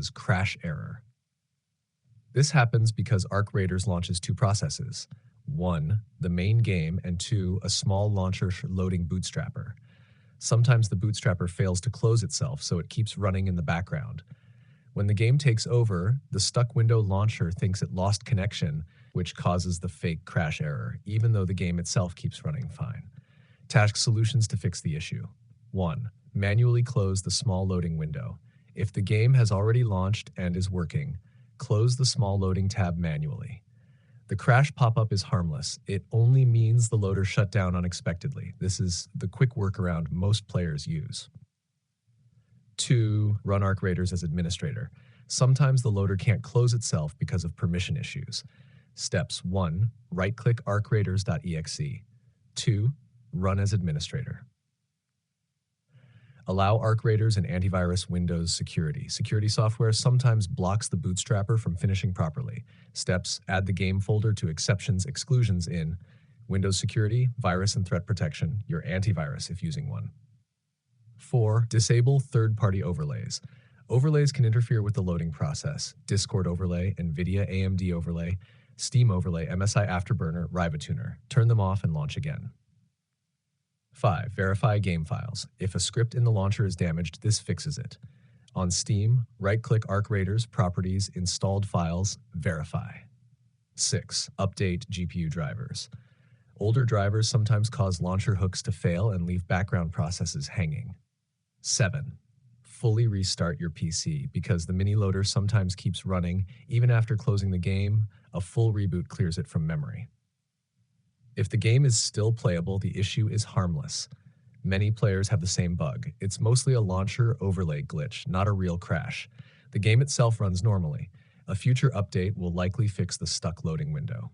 causes crash error. This happens because Arc Raiders launches two processes. One, the main game, and two, a small launcher loading bootstrapper. Sometimes the bootstrapper fails to close itself, so it keeps running in the background. When the game takes over, the stuck window launcher thinks it lost connection, which causes the fake crash error, even though the game itself keeps running fine. Task solutions to fix the issue. 1. Manually close the small loading window. If the game has already launched and is working, close the small loading tab manually. The crash pop-up is harmless. It only means the loader shut down unexpectedly. This is the quick workaround most players use. 2. Run Arc Raiders as administrator. Sometimes the loader can't close itself because of permission issues. Steps 1. Right-click arcraiders.exe. 2. Run as administrator. Allow Arc Raiders and antivirus Windows security. Security software sometimes blocks the bootstrapper from finishing properly. Steps: add the game folder to exceptions exclusions in Windows security, virus and threat protection, your antivirus if using one. 4. Disable third-party overlays. Overlays can interfere with the loading process. Discord overlay, NVIDIA AMD overlay, Steam overlay, MSI Afterburner, Rivatuner. Turn them off and launch again. 5. Verify game files. If a script in the launcher is damaged, this fixes it. On Steam, right-click Arc Raiders, Properties, Installed Files, Verify. 6. Update GPU drivers. Older drivers sometimes cause launcher hooks to fail and leave background processes hanging. 7. Fully restart your PC. Because the mini loader sometimes keeps running, even after closing the game, a full reboot clears it from memory. If the game is still playable, the issue is harmless. Many players have the same bug. It's mostly a launcher overlay glitch, not a real crash. The game itself runs normally. A future update will likely fix the stuck loading window.